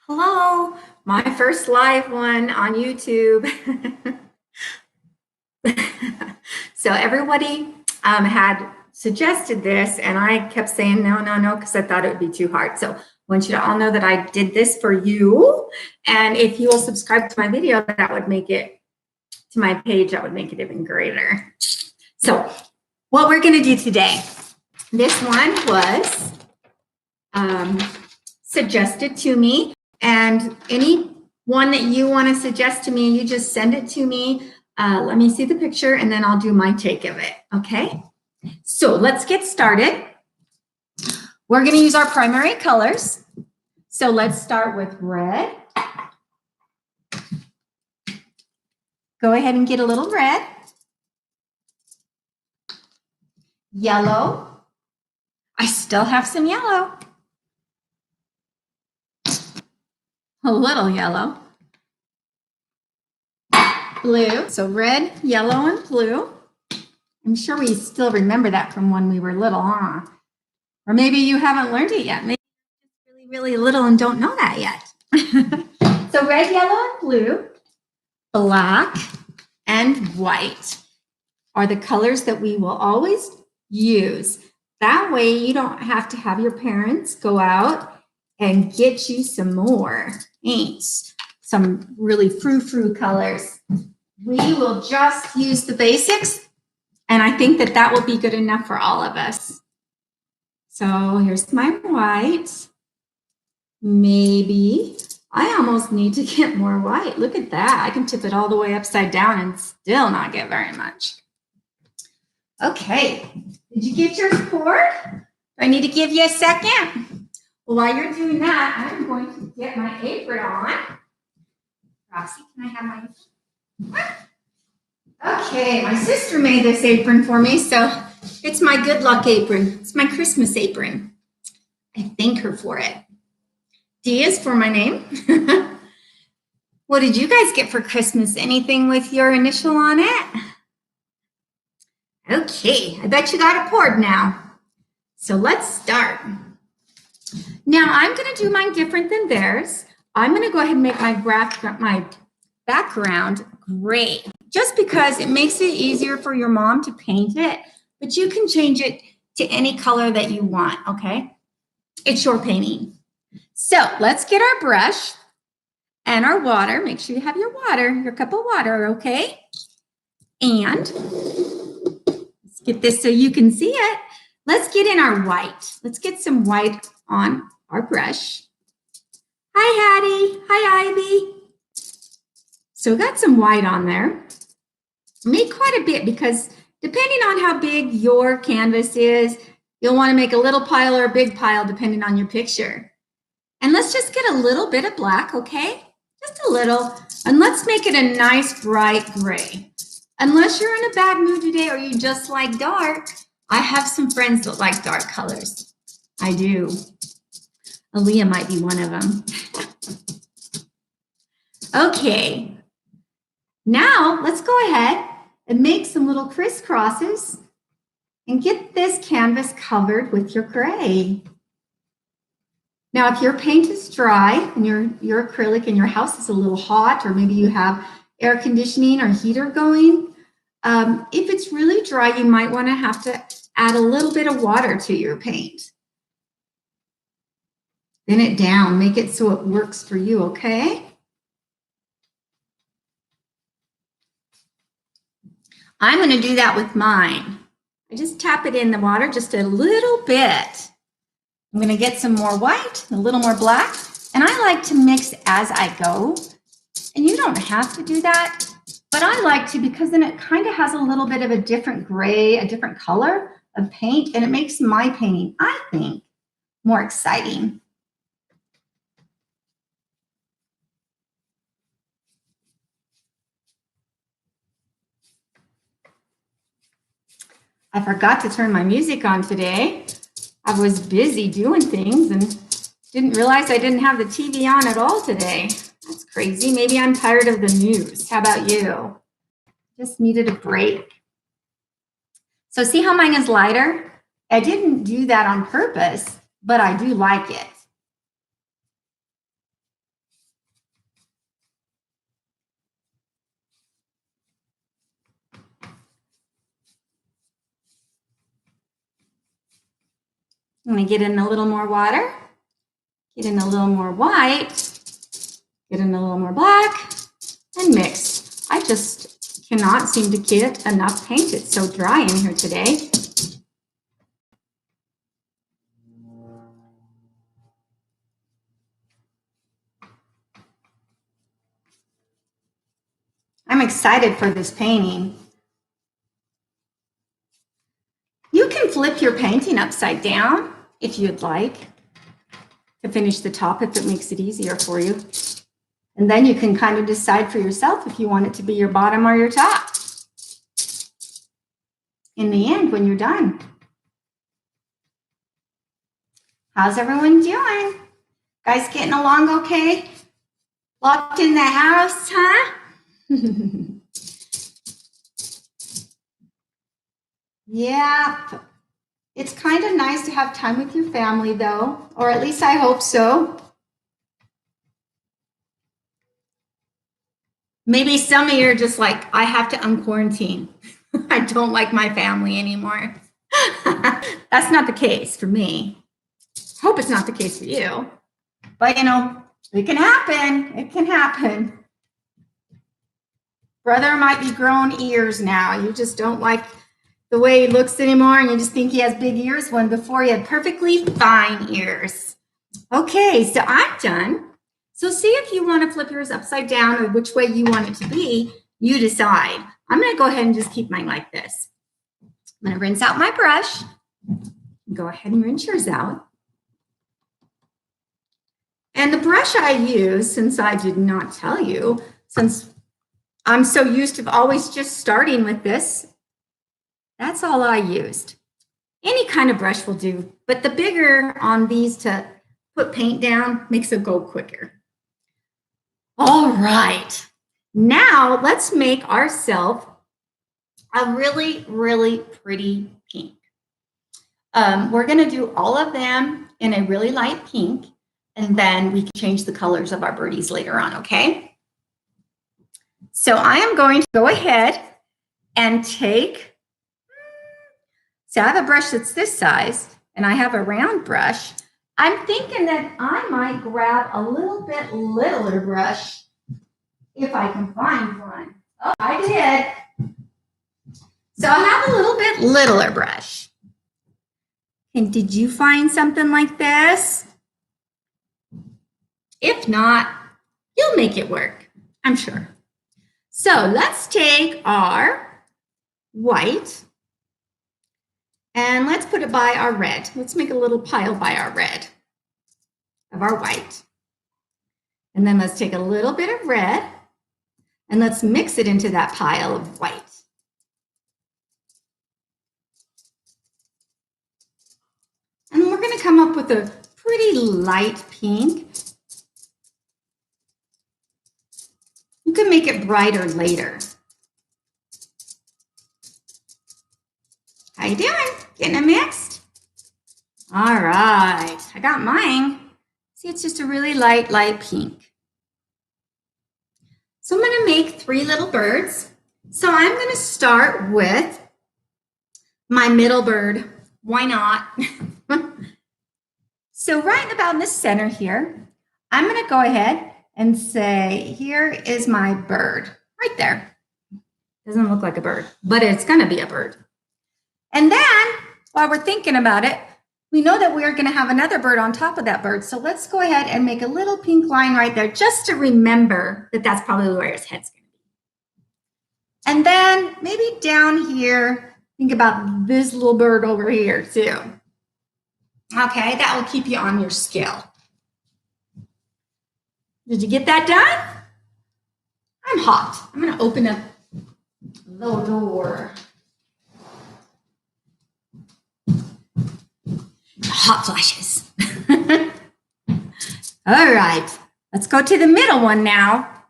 Hello, my first live one on YouTube. So everybody had suggested this and I kept saying no, because I thought it would be too hard. So I want you to all know that I did this for you. And if you will subscribe to my video, that would make it, to my page, that would make it even greater. So what we're gonna do today, this one was suggested to me. And any one that you want to suggest to me, you just send it to me. Let me see the picture and then I'll do my take of it, okay? So let's get started. We're going to use our primary colors. So let's start with red. Go ahead and get a little red. Yellow. I still have some yellow. A little yellow. Blue. So red, yellow, and blue. I'm sure we still remember that from when we were little, huh? Or maybe you haven't learned it yet. Maybe you're really, really little and don't know that yet. So red, yellow, and blue, black, and white are the colors that we will always use. That way you don't have to have your parents go out and get you some more paints, some really frou-frou colors. We will just use the basics, and I think that that will be good enough for all of us. So here's my white. Maybe I almost need to get more white. Look at that. I can tip it all the way upside down and still not get very much. Okay, did you get yours poured? Do I need to give you a second? Well, while you're doing that, I'm going to get my apron on. Roxy, can I have my... Okay, my sister made this apron for me, so it's my good luck apron. It's my Christmas apron. I thank her for it. D is for my name. What did you guys get for Christmas? Anything with your initial on it? Okay, I bet you got it poured now. So let's start. Now I'm going to do mine different than theirs. I'm going to go ahead and make my background gray, just because it makes it easier for your mom to paint it, but you can change it to any color that you want, okay? It's your painting. So let's get our brush and our water. Make sure you have your water, your cup of water, okay? And let's get this so you can see it. Let's get in our white. Let's get some white on our brush. Hi, Hattie. Hi, Ivy. So we got some white on there. Make quite a bit because depending on how big your canvas is, you'll want to make a little pile or a big pile depending on your picture. And let's just get a little bit of black, okay? Just a little. And let's make it a nice bright gray. Unless you're in a bad mood today or you just like dark, I have some friends that like dark colors. I do. Aaliyah might be one of them. Okay. Now let's go ahead and make some little crisscrosses and get this canvas covered with your gray. Now, if your paint is dry and your acrylic and your house is a little hot, or maybe you have air conditioning or heater going, if it's really dry, you might want to have to add a little bit of water to your paint. Thin it down, make it so it works for you, okay? I'm going to do that with mine. I just tap it in the water just a little bit. I'm going to get some more white, a little more black, and I like to mix as I go. And you don't have to do that, but I like to because then it kind of has a little bit of a different gray, a different color of paint, and it makes my painting, I think, more exciting. I forgot to turn my music on today. I was busy doing things and didn't realize I didn't have the TV on at all today. That's crazy. Maybe I'm tired of the news. How about you? Just needed a break. So see how mine is lighter? I didn't do that on purpose, but I do like it. I'm going to get in a little more water, get in a little more white, get in a little more black, and mix. I just cannot seem to get enough paint. It's so dry in here today. I'm excited for this painting. You can flip your painting upside down if you'd like to finish the top if it makes it easier for you. And then you can kind of decide for yourself if you want it to be your bottom or your top in the end when you're done. How's everyone doing? Guys getting along okay? Locked in the house, huh? Yeah, it's kind of nice to have time with your family though, or at least I hope so. Maybe some of you are just like, I have to unquarantine. I don't like my family anymore. That's not the case for me. Hope it's not the case for you. But you know, it can happen. It can happen. Brother might be grown ears now. You just don't like the way he looks anymore, and you just think he has big ears when before he had perfectly fine ears. Okay, so I'm done. So see if you want to flip yours upside down or which way you want it to be, you decide. I'm going to go ahead and just keep mine like this. I'm going to rinse out my brush. Go ahead and rinse yours out. And the brush I use, since I did not tell you, since I'm so used to always just starting with this, that's all I used. Any kind of brush will do, but the bigger on these to put paint down makes it go quicker. All right, now let's make ourselves a really, really pretty pink. We're gonna do all of them in a really light pink, and then we can change the colors of our birdies later on, okay? So I am going to go ahead and take, so I have a brush that's this size, and I have a round brush. I'm thinking that I might grab a little bit littler brush if I can find one. Oh, I did. So I have a little bit littler brush. And did you find something like this? If not, you'll make it work, I'm sure. So let's take our white and let's put it by our red. Let's make a little pile by our red of our white. And then let's take a little bit of red and let's mix it into that pile of white. And we're going to come up with a pretty light pink. You can make it brighter later. How you doing? Getting it mixed? All right, I got mine. See, it's just a really light pink. So I'm going to make 3 little birds. So I'm going to start with my middle bird. Why not? So right about in the center here, I'm going to go ahead and say, here is my bird right there. Doesn't look like a bird, but it's going to be a bird. And then while we're thinking about it, we know that we're going to have another bird on top of that bird. So let's go ahead and make a little pink line right there just to remember that that's probably where his head's going to be. And then maybe down here, think about this little bird over here too. Okay, that will keep you on your scale. Did you get that done? I'm hot. I'm going to open up the little door. Hot flashes. All right, let's go to the middle one now.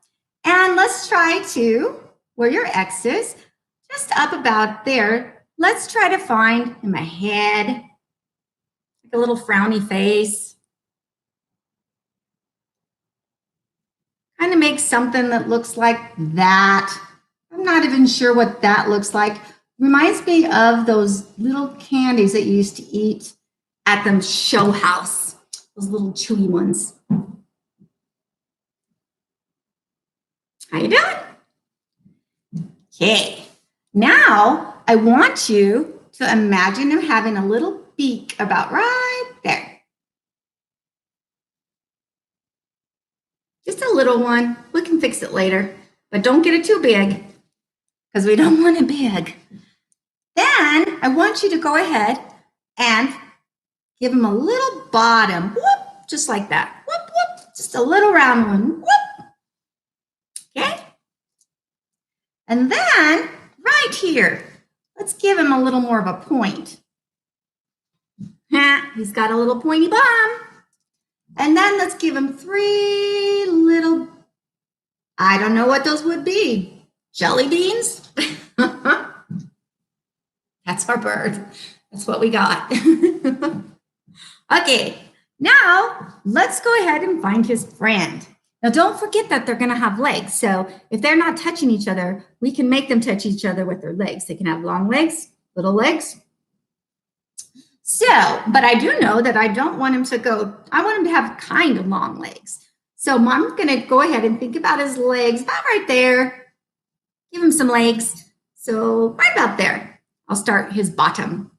And let's try to, where your X is, just up about there, let's try to find in my head, like a little frowny face. Kind of make something that looks like that. I'm not even sure what that looks like. Reminds me of those little candies that you used to eat at the show house, those little chewy ones. How you doing? Okay, now I want you to imagine him having a little beak about right there. Just a little one. We can fix it later, but don't get it too big because we don't want it big. Then I want you to go ahead and give him a little bottom, whoop, just like that. Whoop, whoop, just a little round one, whoop. Okay? And then right here, let's give him a little more of a point. He's got a little pointy bum. And then let's give him 3 little, I don't know what those would be. Jelly beans? That's our bird. That's what we got. Okay, now let's go ahead and find his friend. Now don't forget that they're gonna have legs. So if they're not touching each other, we can make them touch each other with their legs. They can have long legs, little legs. So, but I do know that I don't want him to go, I want him to have kind of long legs. So I'm gonna go ahead and think about his legs, about right there. Give him some legs. So right about there, I'll start his bottom.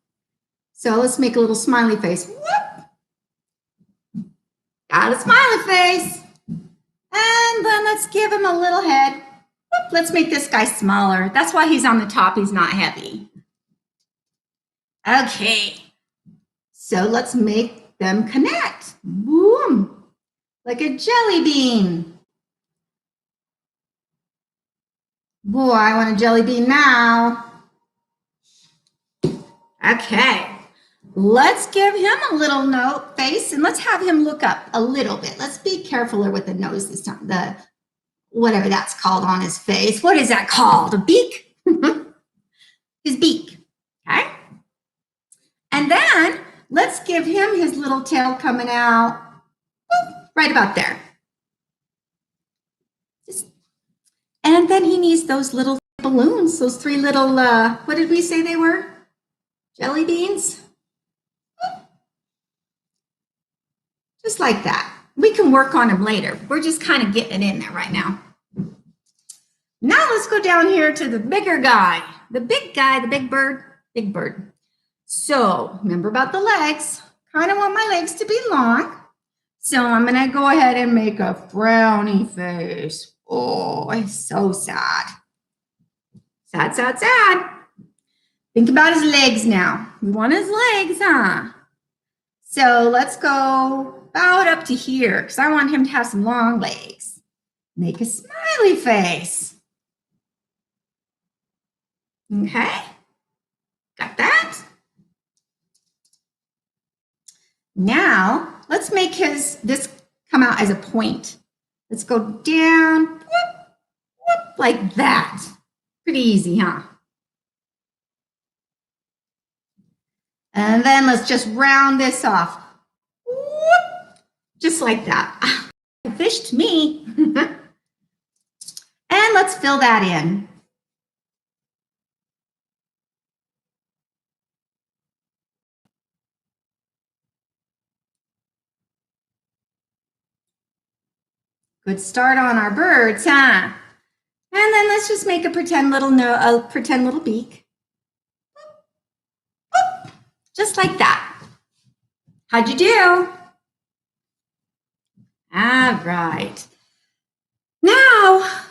So let's make a little smiley face. Whoop. Got a smiley face. And then let's give him a little head. Whoop. Let's make this guy smaller. That's why he's on the top, he's not heavy. Okay. So let's make them connect. Boom. Like a jelly bean. Boy, I want a jelly bean now. Okay. Let's give him a little note face and let's have him look up a little bit. Let's be carefuler with the nose this time. The whatever that's called on his face. What is that called? A beak? His beak. Okay. And then let's give him his little tail coming out right about there. And then he needs those little balloons, those 3 little, what did we say they were? Jelly beans? Just like that. We can work on them later. We're just kind of getting it in there right now. Now let's go down here to the bigger guy. The big guy, the big bird, big bird. So remember about the legs. Kind of want my legs to be long. So I'm going to go ahead and make a frowny face. Oh, it's so sad. Sad, sad, sad. Think about his legs now. We want his legs, huh? So let's go about up to here because I want him to have some long legs. Make a smiley face. Okay. Got that? Now, let's make this come out as a point. Let's go down, whoop, whoop, like that. Pretty easy, huh? And then let's just round this off. Whoop, just like that. You fished me. And let's fill that in. Good start on our birds, huh? And then let's just make a pretend little beak. Just like that. How'd you do? All right. Now,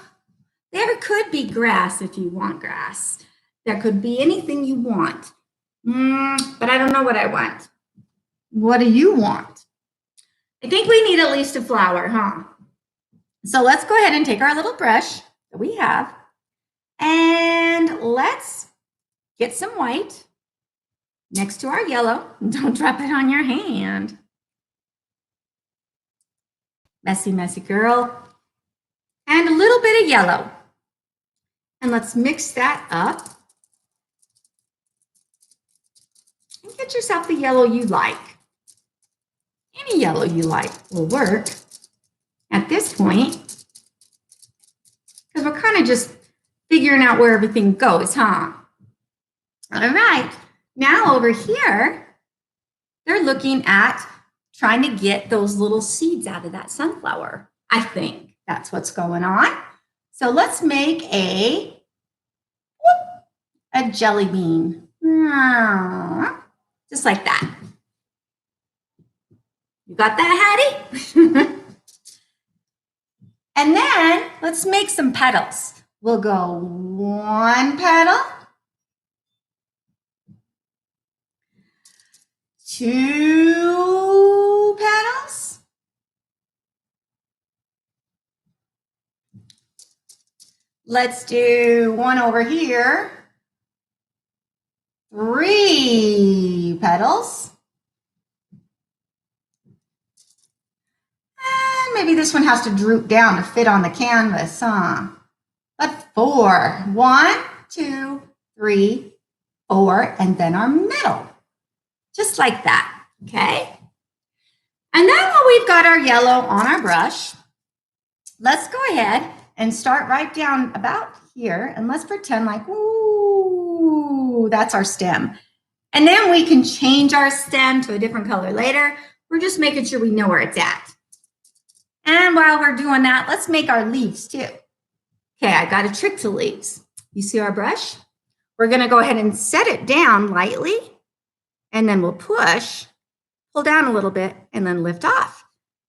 there could be grass if you want grass. There could be anything you want. But I don't know what I want. What do you want? I think we need at least a flower, huh? So let's go ahead and take our little brush that we have and let's get some white next to our yellow. Don't drop it on your hand. Messy, messy girl. And a little bit of yellow. And let's mix that up. And get yourself the yellow you like. Any yellow you like will work at this point. Because we're kind of just figuring out where everything goes, huh? All right. Now over here, they're looking at trying to get those little seeds out of that sunflower. I think that's what's going on. So let's make a jelly bean. Just like that. You got that, Hattie? And then let's make some petals. We'll go 1 petal, 2 petals, let's do 1 over here, 3 petals, and maybe this one has to droop down to fit on the canvas, huh? But 4, 1, 2, 3, 4, and then our middle. Just like that, okay? And then when we've got our yellow on our brush, let's go ahead and start right down about here, and let's pretend like, ooh, that's our stem. And then we can change our stem to a different color later. We're just making sure we know where it's at. And while we're doing that, let's make our leaves too. Okay, I got a trick to leaves. You see our brush? We're gonna go ahead and set it down lightly, and then we'll pull down a little bit, and then lift off.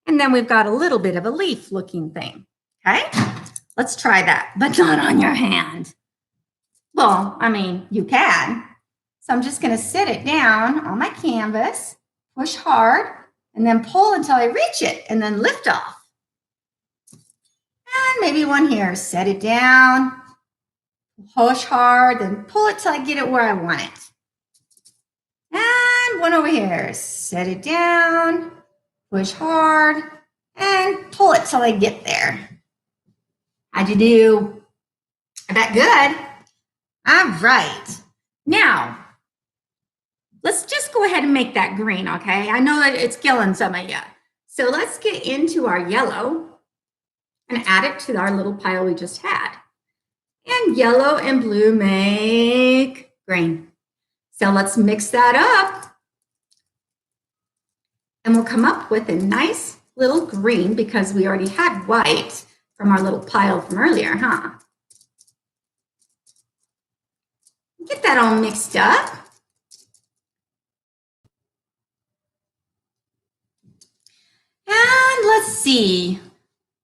And then we've got a little bit of a leaf looking thing, okay? Let's try that, but not on your hand. Well, I mean, you can. So I'm just gonna sit it down on my canvas, push hard, and then pull until I reach it, and then lift off. And maybe one here, set it down, push hard, then pull it till I get it where I want it. And one over here, set it down, push hard, and pull it till I get there. How'd you do? I bet good. All right. Now, let's just go ahead and make that green, okay? I know that it's killing some of you. So let's get into our yellow and add it to our little pile we just had. And yellow and blue make green. So let's mix that up. And we'll come up with a nice little green because we already had white from our little pile from earlier, huh? Get that all mixed up. And let's see.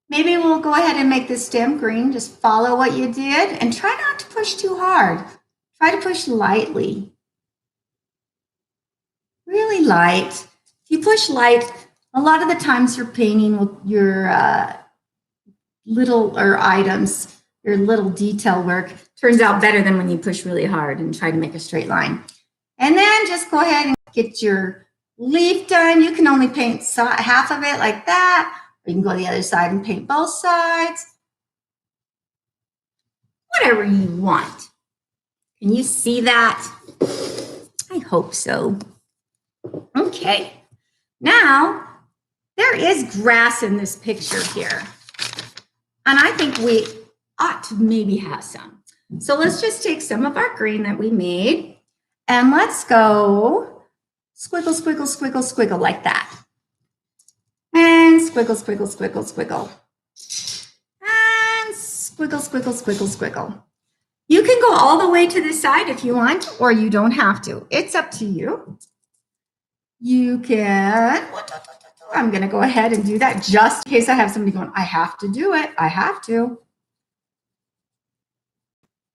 Maybe we'll go ahead and make the stem green. Just follow what you did and try not to push too hard. Try to push lightly. Really light. If you push light, a lot of the times you're painting with your little items, your little detail work turns out better than when you push really hard and try to make a straight line. And then just go ahead and get your leaf done. You can only paint half of it like that, or you can go to the other side and paint both sides. Whatever you want. Can you see that? I hope so. Okay. Now, there is grass in this picture here. And I think we ought to maybe have some. So let's just take some of our green that we made and let's go squiggle, squiggle, squiggle, squiggle like that. And squiggle, squiggle, squiggle, squiggle. And squiggle, squiggle, squiggle, squiggle. You can go all the way to the side if you want, or you don't have to. It's up to you. You can, I'm going to go ahead and do that just in case I have somebody going, I have to do it. I have to.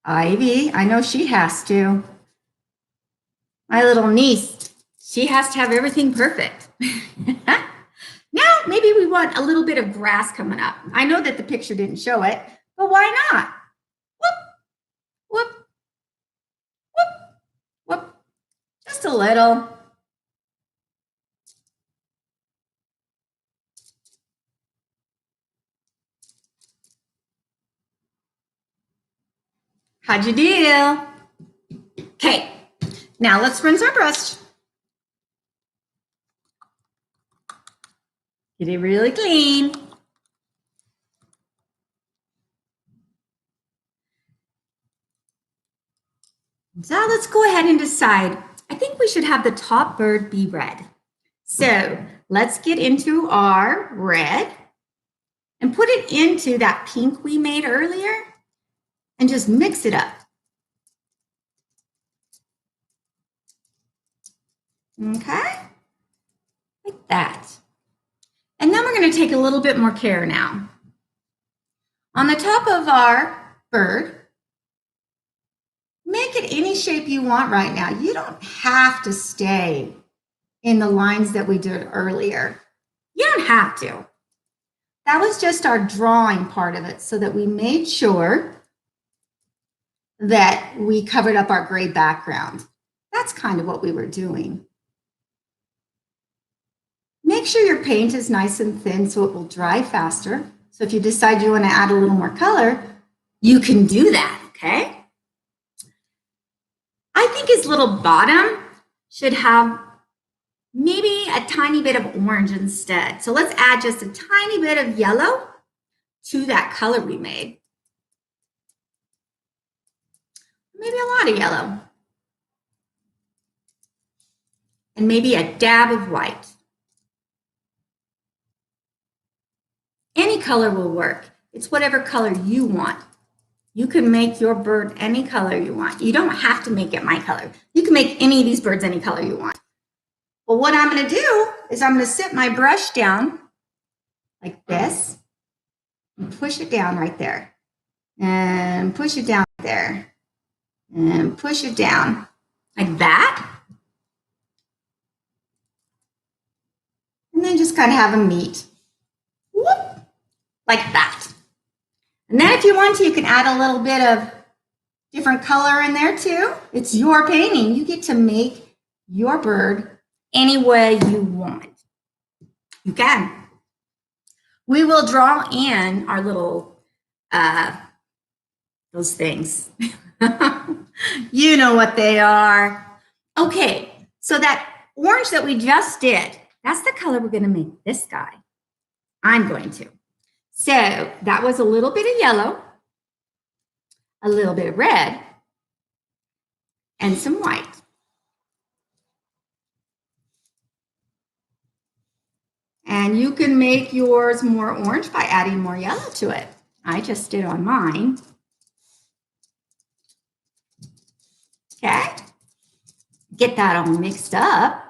Ivy, I know she has to. My little niece, she has to have everything perfect. Now, maybe we want a little bit of grass coming up. I know that the picture didn't show it, but why not? Whoop, whoop, whoop, whoop. Just a little. How'd you do? Okay, now let's rinse our brush. Get it really clean. So let's go ahead and decide. I think we should have the top bird be red. So let's get into our red and put it into that pink we made earlier and just mix it up. Okay, like that. And then we're going to take a little bit more care now. On the top of our bird, make it any shape you want right now. You don't have to stay in the lines that we did earlier. You don't have to. That was just our drawing part of it so that we made sure that we covered up our gray background. That's kind of what we were doing. Make sure your paint is nice and thin so it will dry faster. So if you decide you want to add a little more color, you can do that, okay? I think his little bottom should have maybe a tiny bit of orange instead. So let's add just a tiny bit of yellow to that color we made. Maybe a lot of yellow. And maybe a dab of white. Any color will work. It's whatever color you want. You can make your bird any color you want. You don't have to make it my color. You can make any of these birds any color you want. Well, what I'm going to do is I'm going to sit my brush down like this and push it down right there. And push it down there. And push it down like that. And then just kind of have them meet. Whoop, like that. And then if you want to, you can add a little bit of different color in there too. It's your painting. You get to make your bird any way you want. You can. We will draw in our little, those things. You know what they are. Okay, so that orange that we just did, that's the color we're going to make this guy. I'm going to. So that was a little bit of yellow, a little bit of red, and some white. And you can make yours more orange by adding more yellow to it. I just did on mine. Okay. Get that all mixed up.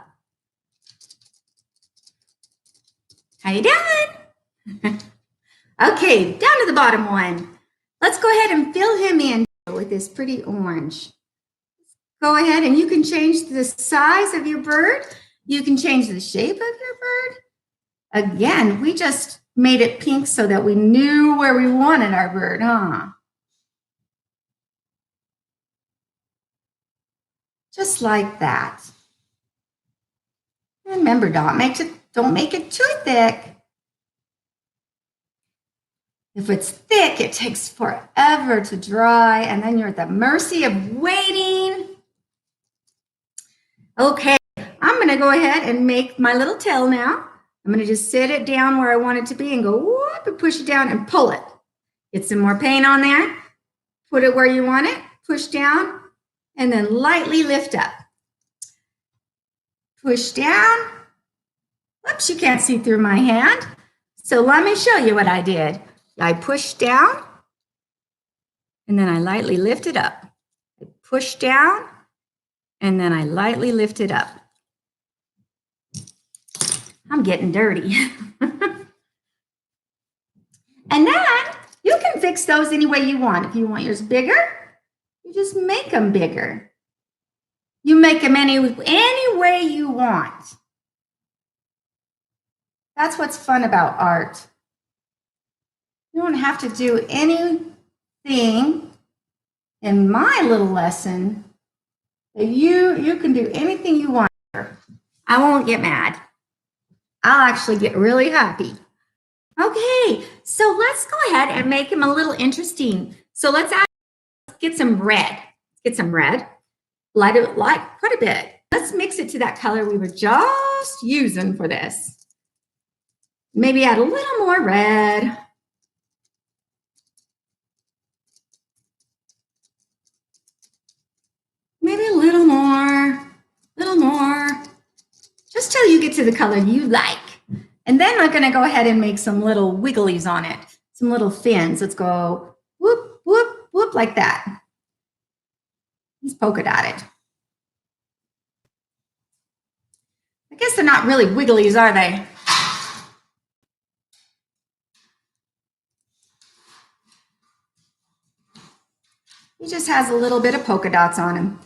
How you doing? Okay, down to the bottom one. Let's go ahead and fill him in with this pretty orange. Go ahead and you can change the size of your bird. You can change the shape of your bird. Again, we just made it pink so that we knew where we wanted our bird, huh? Just like that. Remember, don't make it too thick. If it's thick, it takes forever to dry, and then you're at the mercy of waiting. Okay, I'm going to go ahead and make my little tail now. I'm going to just sit it down where I want it to be and go whoop and push it down and pull it. Get some more paint on there. Put it where you want it. Push down and then lightly lift up. Push down. Whoops, you can't see through my hand. So let me show you what I did. I pushed down and then I lightly lifted up. I pushed down and then I lightly lifted up. I'm getting dirty. And then you can fix those any way you want. If you want yours bigger, you just make them bigger. You make them any way you want. That's what's fun about art. You don't have to do anything in my little lesson. You can do anything you want. I won't get mad. I'll actually get really happy. Okay, so let's go ahead and make him a little interesting. So let's get some red. Get some red. Light quite a bit. Let's mix it to that color we were just using for this. Maybe add a little more red. Maybe a little more. Just till you get to the color you like. And then we're going to go ahead and make some little wigglies on it, some little fins. Let's go whoop, whoop, whoop, like that. He's polka dotted. I guess they're not really wigglies, are they? He just has a little bit of polka dots on him.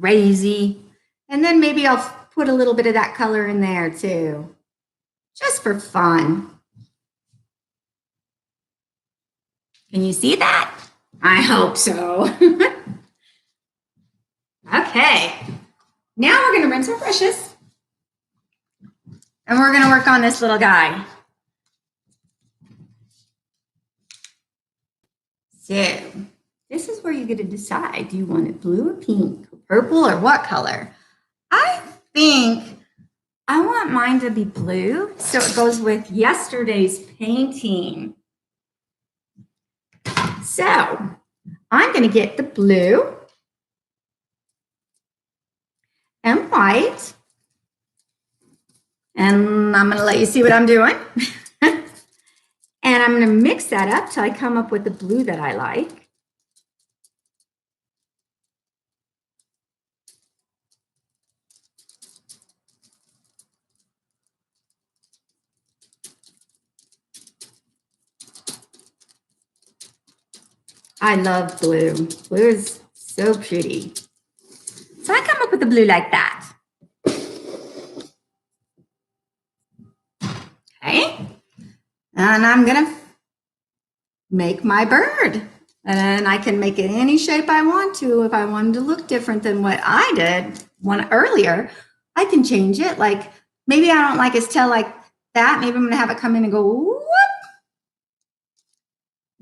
Crazy. And then maybe I'll put a little bit of that color in there too, just for fun. Can you see that? I hope so. Okay. Now we're going to rinse our brushes. And we're going to work on this little guy. So this is where you get to decide. Do you want it blue or pink, or purple, or what color? I think I want mine to be blue, so it goes with yesterday's painting. So I'm going to get the blue and white, and I'm going to let you see what I'm doing. And I'm going to mix that up till I come up with the blue that I like. I love blue. Blue is so pretty. So I come up with the blue like that. Okay. And I'm going to make my bird. And I can make it any shape I want to. If I wanted to look different than what I did one earlier, I can change it. Like maybe I don't like his tail like that. Maybe I'm going to have it come in and go whoop.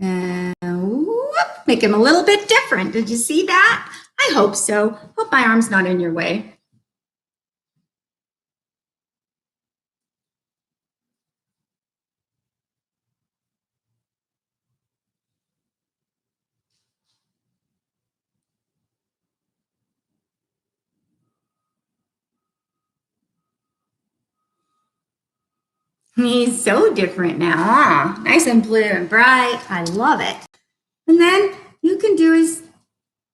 And whoop. Make him a little bit different. Did you see that? I hope so. Hope my arm's not in your way. He's so different now, huh? Nice and blue and bright. I love it. And then you can do his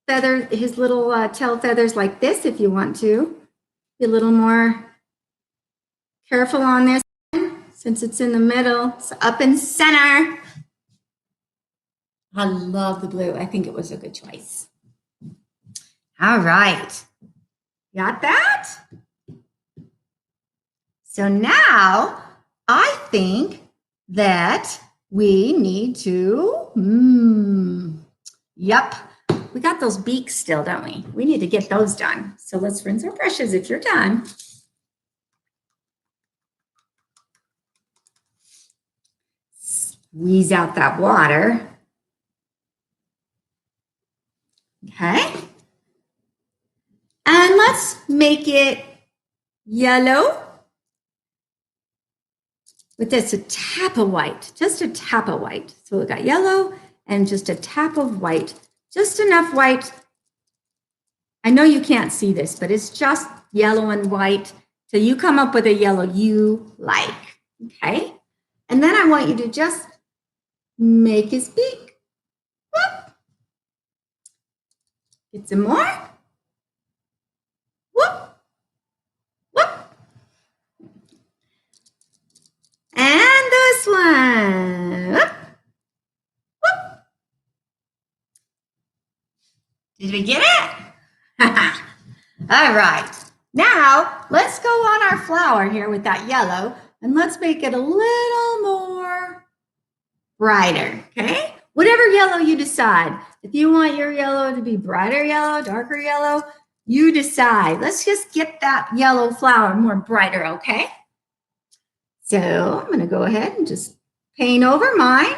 feather, his little tail feathers like this if you want to. Be a little more careful on this one since it's in the middle. It's up in center. I love the blue. I think it was a good choice. All right. Got that? So now I think that we need to, yep, we got those beaks still, don't we? We need to get those done. So let's rinse our brushes if you're done. Squeeze out that water. Okay. And let's make it yellow. With this, a tap of white, just a tap of white. So we got yellow and just a tap of white, just enough white. I know you can't see this, but it's just yellow and white. So you come up with a yellow you like, okay? And then I want you to just make his beak. Whoop. Get some more. Whoop. Whoop. And this one. Whoop. Whoop. Did we get it? All right. Now, let's go on our flower here with that yellow, and let's make it a little more brighter, okay? Whatever yellow you decide. If you want your yellow to be brighter yellow, darker yellow, you decide. Let's just get that yellow flower more brighter, okay? So I'm going to go ahead and just paint over mine.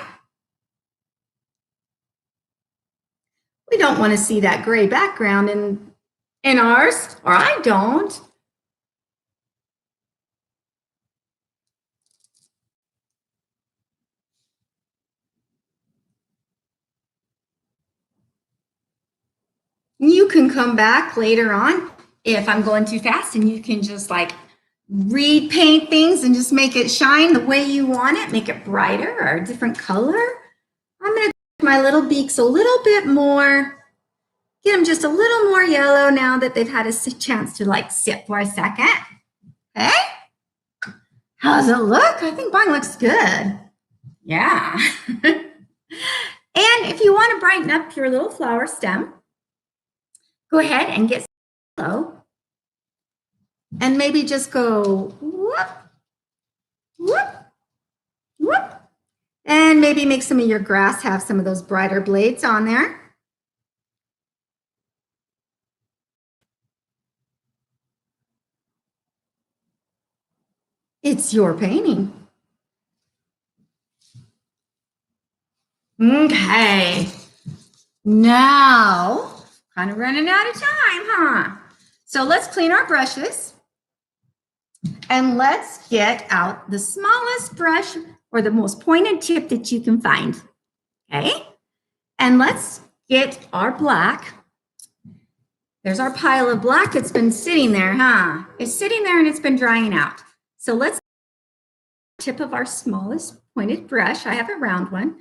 We don't want to see that gray background in ours, or I don't. You can come back later on if I'm going too fast, and you can just like repaint things and just make it shine the way you want it, make it brighter or a different color. I'm going to make my little beaks a little bit more, get them just a little more yellow now that they've had a chance to like sit for a second. Okay. How's it look? I think mine looks good. Yeah. And if you want to brighten up your little flower stem, go ahead and get yellow and maybe just go whoop, whoop, whoop. And maybe make some of your grass have some of those brighter blades on there. It's your painting. Okay. Now, kind of running out of time, huh? So let's clean our brushes. And let's get out the smallest brush or the most pointed tip that you can find. Okay? And let's get our black. There's our pile of black that's been sitting there, huh? It's sitting there and it's been drying out. So let's tip of our smallest pointed brush. I have a round one.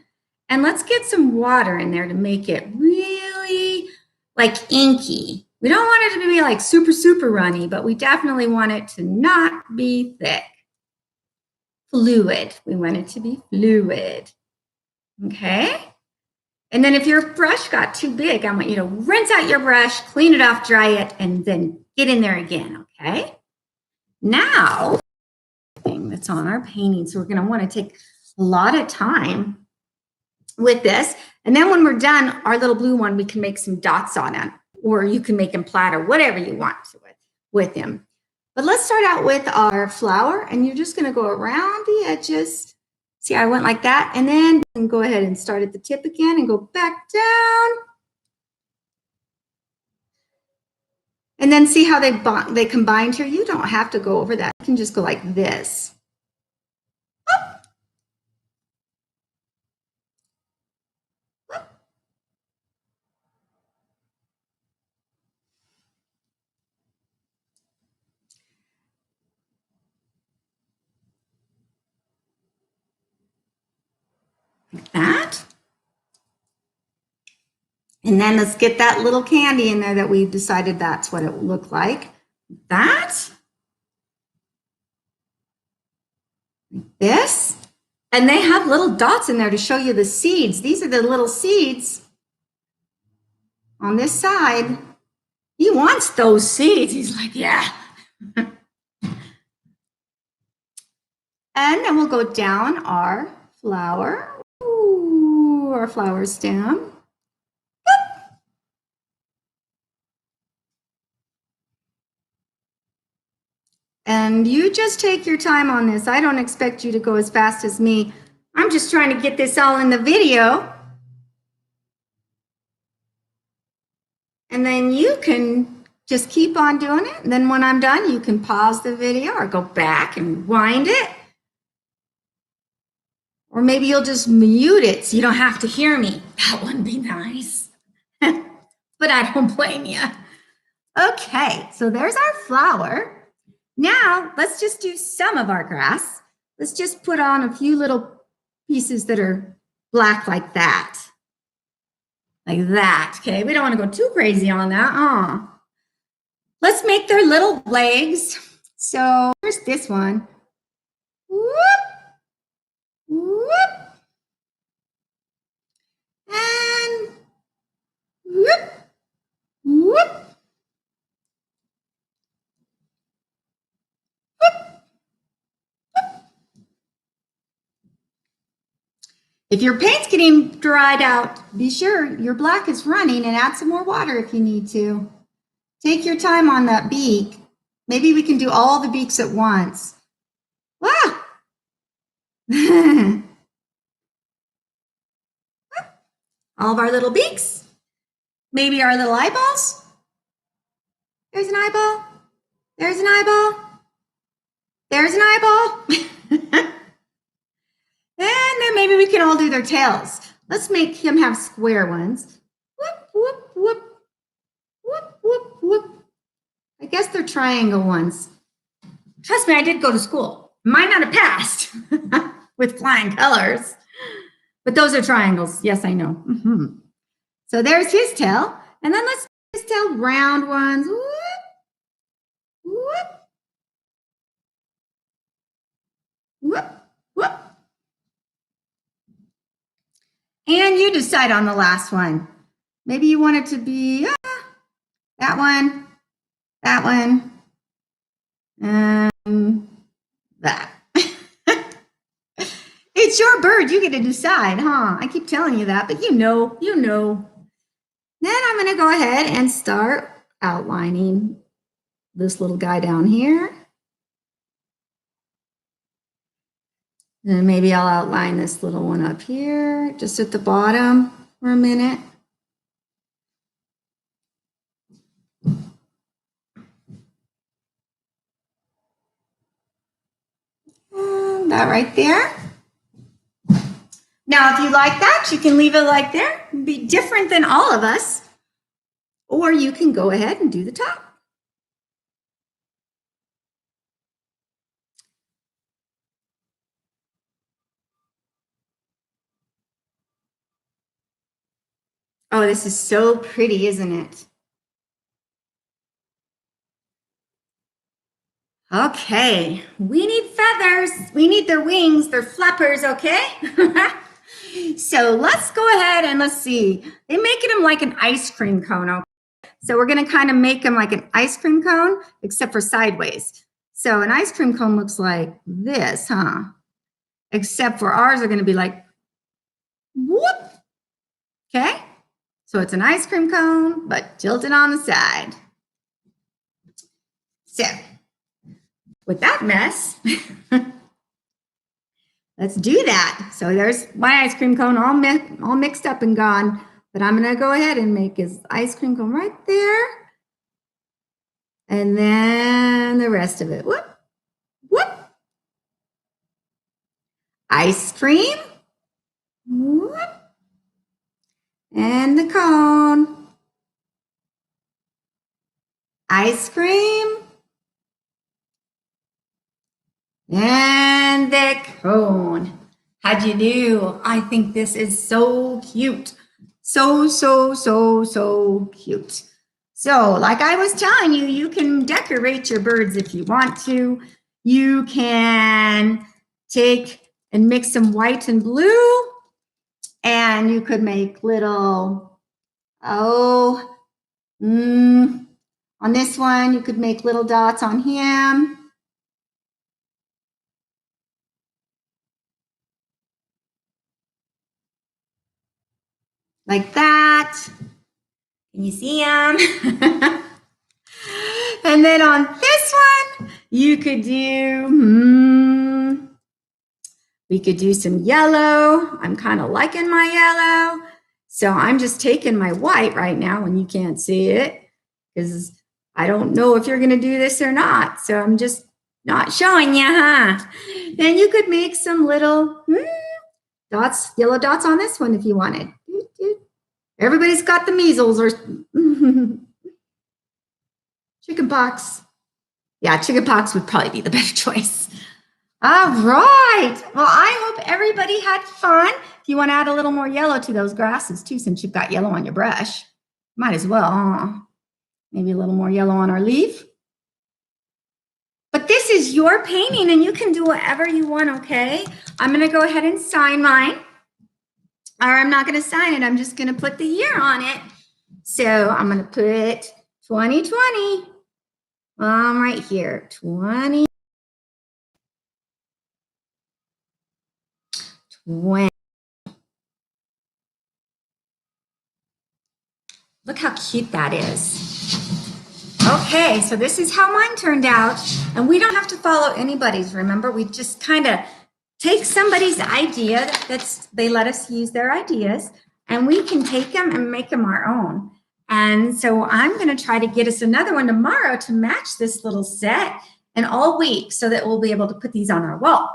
And let's get some water in there to make it really like inky. We don't want it to be like super, super runny, but we definitely want it to not be thick. Fluid. We want it to be fluid. Okay? And then if your brush got too big, I want you to rinse out your brush, clean it off, dry it, and then get in there again, okay? Now, thing that's on our painting, so we're going to want to take a lot of time with this. And then when we're done, our little blue one, we can make some dots on it, or you can make him flat or whatever you want to with him. But let's start out with our flower, and you're just going to go around the edges. See, I went like that, and then you can go ahead and start at the tip again and go back down. And then see how they combined here. You don't have to go over that. You can just go like this. Like that. And then let's get that little candy in there that we've decided that's what it would look like. That. Like this. And they have little dots in there to show you the seeds. These are the little seeds on this side. He wants those seeds. He's like, yeah. And then we'll go down our flower. Ooh, our flower stem. And you just take your time on this. I don't expect you to go as fast as me. I'm just trying to get this all in the video. And then you can just keep on doing it. And then when I'm done, you can pause the video or go back and wind it. Or maybe you'll just mute it so you don't have to hear me. That wouldn't be nice. But I don't blame you. Okay, so there's our flower. Now, let's just do some of our grass. Let's just put on a few little pieces that are black like that. Like that, okay? We don't want to go too crazy on that. Let's make their little legs. So here's this one. Whoop, whoop, and whoop, whoop. If your paint's getting dried out, be sure your black is running and add some more water if you need to. Take your time on that beak. Maybe we can do all the beaks at once. Ah! All of our little beaks. Maybe our little eyeballs. There's an eyeball. There's an eyeball. There's an eyeball. And then maybe we can all do their tails. Let's make him have square ones. Whoop, whoop, whoop. Whoop, whoop, whoop. I guess they're triangle ones. Trust me, I did go to school. Might not have passed with flying colors, but those are triangles. Yes, I know. So there's his tail. And then let's do his tail, round ones. Whoop, whoop, whoop, whoop. And you decide on the last one. Maybe you want it to be that one, and that. It's your bird. You get to decide, huh? I keep telling you that, but you know. Then I'm going to go ahead and start outlining this little guy down here. And maybe I'll outline this little one up here, just at the bottom for a minute. And that right there. Now, if you like that, you can leave it like there, be different than all of us, or you can go ahead and do the top. Oh, this is so pretty, isn't it? Okay, we need feathers. We need their wings, their flappers, okay? So let's go ahead and let's see. They're making them like an ice cream cone, okay? So we're gonna kind of make them like an ice cream cone, except for sideways. So an ice cream cone looks like this, huh? Except for ours are gonna be like, whoop, okay? So it's an ice cream cone, but tilted on the side. So with that mess, let's do that. So there's my ice cream cone all mixed up and gone, but I'm gonna go ahead and make his ice cream cone right there. And then the rest of it, whoop, whoop. Ice cream, whoop. And the cone. Ice cream. And the cone. How'd you do? I think this is so cute. So cute. So like I was telling you, you can decorate your birds if you want to. You can take and mix some white and blue, and you could make little, on this one, you could make little dots on him. Like that. Can you see him? And then on this one, you could do, we could do some yellow. I'm kind of liking my yellow. So I'm just taking my white right now when you can't see it, because I don't know if you're going to do this or not. So I'm just not showing you, huh? Then you could make some little dots, yellow dots on this one if you wanted. Everybody's got the measles or chicken pox. Yeah, chicken pox would probably be the better choice. All right. Well, I hope everybody had fun. If you want to add a little more yellow to those grasses too, since you've got yellow on your brush, might as well, huh? Maybe a little more yellow on our leaf. But this is your painting and you can do whatever you want, okay? I'm going to go ahead and sign mine. Or I'm not going to sign it. I'm just going to put the year on it. So I'm going to put 2020 right here. 2020. Look how cute that is. Okay, so this is how mine turned out. And we don't have to follow anybody's, remember? We just kind of take somebody's idea, they let us use their ideas, and we can take them and make them our own. And so I'm going to try to get us another one tomorrow to match this little set and all week so that we'll be able to put these on our wall.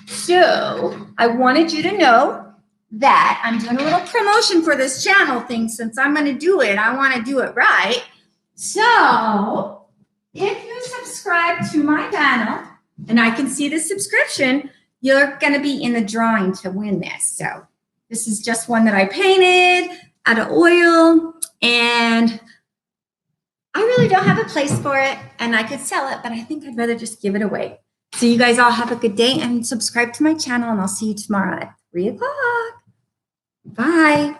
So I wanted you to know that I'm doing a little promotion for this channel thing. Since I'm going to do it, I want to do it right. So if you subscribe subscribe to my channel and I can see the subscription, you're going to be in the drawing to win this. So this is just one that I painted out of oil, and I really don't have a place for it, and I could sell it, but I think I'd rather just give it away. So you guys all have a good day and subscribe to my channel, and I'll see you tomorrow at 3 o'clock. Bye.